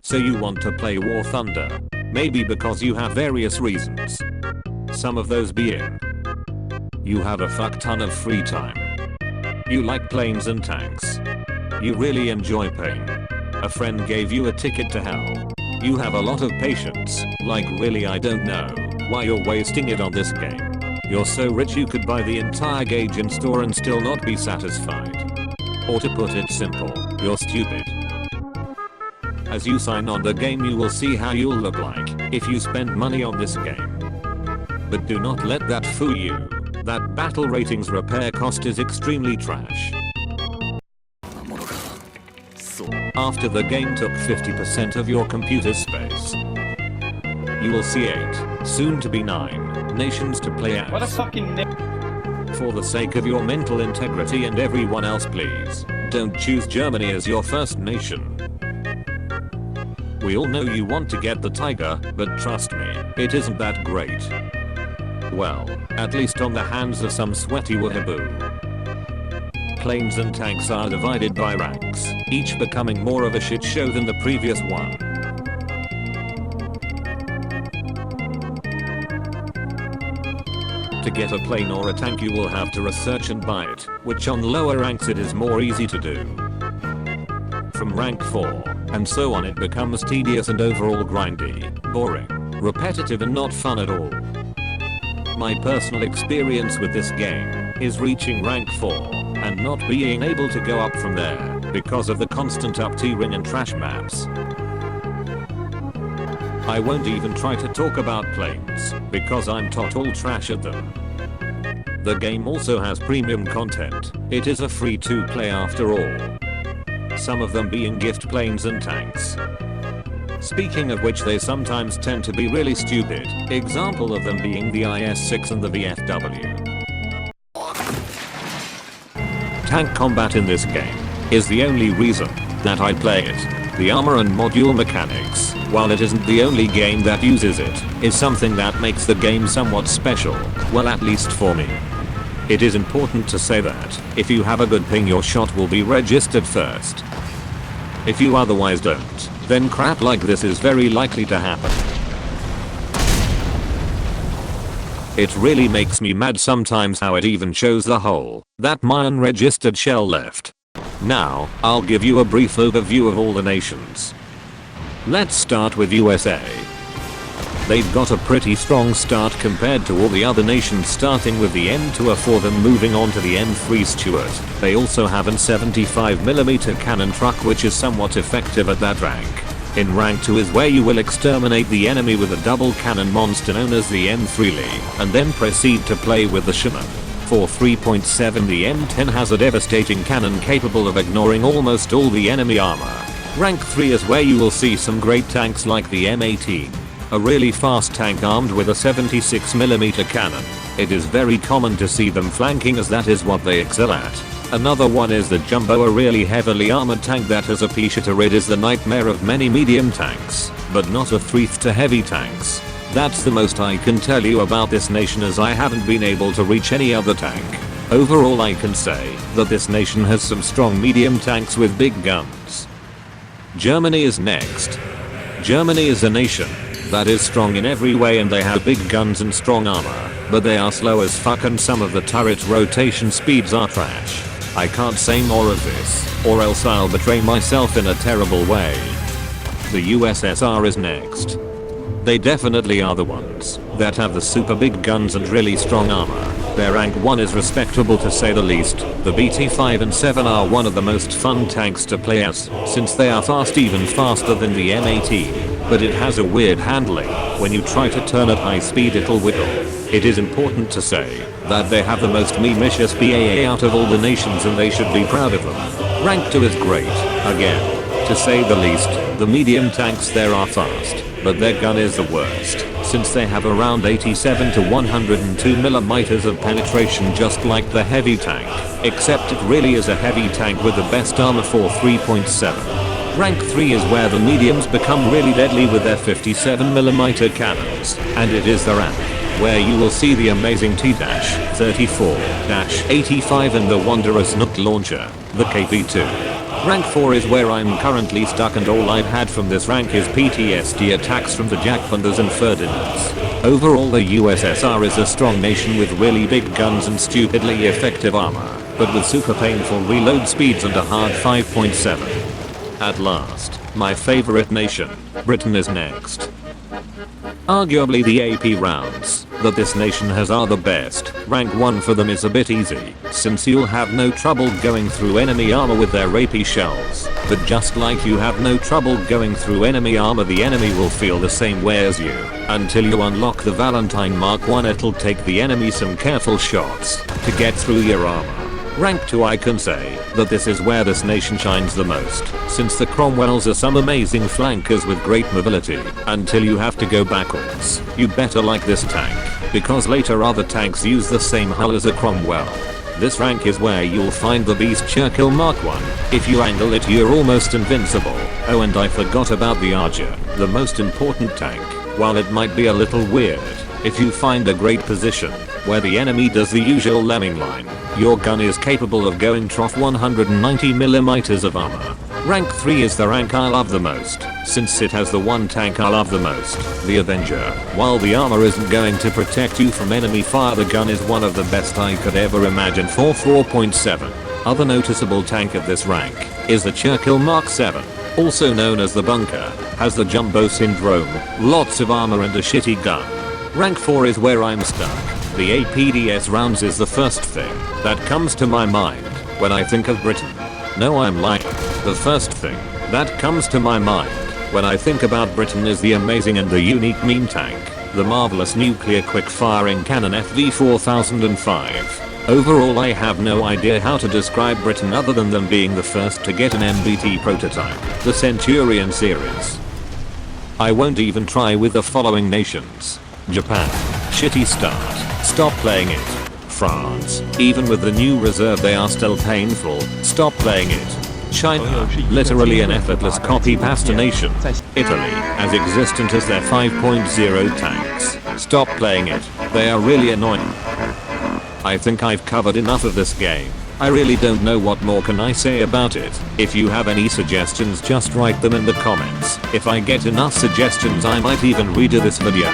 So you want to play War Thunder. Maybe because you have various reasons. Some of those being: you have a fuck ton of free time. You like planes and tanks. You really enjoy pain. A friend gave you a ticket to hell. You have a lot of patience. Like really, I don't know why you're wasting it on this game. You're so rich you could buy the entire gauge in store and still not be satisfied. Or to put it simple, you're stupid. As you sign on the game, you will see how you'll look like if you spend money on this game. But do not let that fool you. That battle ratings repair cost is extremely trash. After the game took 50% of your computer space, you will see 8, soon to be 9, nations to play as. What a fucking For the sake of your mental integrity and everyone else, please, don't choose Germany as your first nation. We all know you want to get the tiger, but trust me, it isn't that great. Well, at least on the hands of some sweaty wahoo. Planes and tanks are divided by ranks, each becoming more of a shit show than the previous one. To get a plane or a tank, you will have to research and buy it, which on lower ranks it is more easy to do. From rank 4, and so on, it becomes tedious and overall grindy, boring, repetitive and not fun at all. My personal experience with this game is reaching rank 4 and not being able to go up from there because of the constant up-tiering and trash maps. I won't even try to talk about planes because I'm total trash at them. The game also has premium content. It is a free to play after all. Some of them being gift planes and tanks. Speaking of which, they sometimes tend to be really stupid. Example of them being the IS-6 and the VFW. Tank combat in this game is the only reason that I play it. The armor and module mechanics, while it isn't the only game that uses it, is something that makes the game somewhat special, well, at least for me. It is important to say that if you have a good ping, your shot will be registered first. If you otherwise don't, then crap like this is very likely to happen. It really makes me mad sometimes how it even shows the hole that my unregistered shell left. Now, I'll give you a brief overview of all the nations. Let's start with USA. They've got a pretty strong start compared to all the other nations, starting with the M2A4, then moving on to the M3 Stuart. They also have an 75mm cannon truck, which is somewhat effective at that rank. In rank 2 is where you will exterminate the enemy with a double cannon monster known as the M3 Lee, and then proceed to play with the Shimmer. For 3.7, the M10 has a devastating cannon capable of ignoring almost all the enemy armor. Rank 3 is where you will see some great tanks like the M18. A really fast tank armed with a 76mm cannon. It is very common to see them flanking, as that is what they excel at. Another one is the Jumbo, a really heavily armored tank that has a P-shitter. It is the nightmare of many medium tanks, but not a threat to heavy tanks. That's the most I can tell you about this nation, as I haven't been able to reach any other tank. Overall, I can say that this nation has some strong medium tanks with big guns. Germany is next. Germany is a nation that is strong in every way, and they have big guns and strong armor, but they are slow as fuck and some of the turret rotation speeds are trash. I can't say more of this, or else I'll betray myself in a terrible way. The USSR is next. They definitely are the ones that have the super big guns and really strong armor. Their rank 1 is respectable to say the least. The BT-5 and 7 are one of the most fun tanks to play as, since they are fast, even faster than the M18. But it has a weird handling. When you try to turn at high speed, it'll wiggle. It is important to say that they have the most memicious BAA out of all the nations, and they should be proud of them. Rank 2 is great. Again, to say the least. The medium tanks there are fast, but their gun is the worst, since they have around 87 to 102 millimeters of penetration, just like the heavy tank, except it really is a heavy tank with the best armor for 3.7. Rank 3 is where the mediums become really deadly with their 57mm cannons, and it is the rank where you will see the amazing T-34-85 and the wondrous Nook launcher, the KP2. Rank 4 is where I'm currently stuck, and all I've had from this rank is PTSD attacks from the Jackbunders and Ferdinands. Overall, the USSR is a strong nation with really big guns and stupidly effective armor, but with super painful reload speeds and a hard 5.7. At last, my favorite nation, Britain, is next. Arguably the AP rounds that this nation has are the best. Rank 1 for them is a bit easy, since you'll have no trouble going through enemy armor with their AP shells, but just like you have no trouble going through enemy armor, the enemy will feel the same way as you. Until you unlock the Valentine Mark 1, it'll take the enemy some careful shots to get through your armor. Rank 2, I can say that this is where this nation shines the most, since the Cromwells are some amazing flankers with great mobility. Until you have to go backwards, you better like this tank, because later other tanks use the same hull as a Cromwell. This rank is where you'll find the Beast Churchill Mark 1. If you angle it, you're almost invincible. Oh, and I forgot about the Archer, the most important tank. While it might be a little weird, if you find a great position where the enemy does the usual lemming line, your gun is capable of going trough 190mm of armor. Rank 3 is the rank I love the most, since it has the one tank I love the most, the Avenger. While the armor isn't going to protect you from enemy fire, the gun is one of the best I could ever imagine for 4.7. Other noticeable tank of this rank is the Churchill Mark 7, also known as the Bunker, has the Jumbo Syndrome, lots of armor and a shitty gun. Rank 4 is where I'm stuck. The APDS rounds is the first thing that comes to my mind when I think of Britain. No, I'm lying. The first thing that comes to my mind when I think about Britain is the amazing and the unique meme tank, the marvelous nuclear quick-firing cannon FV4005. Overall, I have no idea how to describe Britain other than them being the first to get an MBT prototype, the Centurion series. I won't even try with the following nations. Japan. Shitty start. Stop playing it. France. Even with the new reserve they are still painful. Stop playing it. China. Literally an effortless copy-pasta nation. Italy. As existent as their 5.0 tanks. Stop playing it. They are really annoying. I think I've covered enough of this game. I really don't know what more can I say about it. If you have any suggestions, just write them in the comments. If I get enough suggestions, I might even redo this video.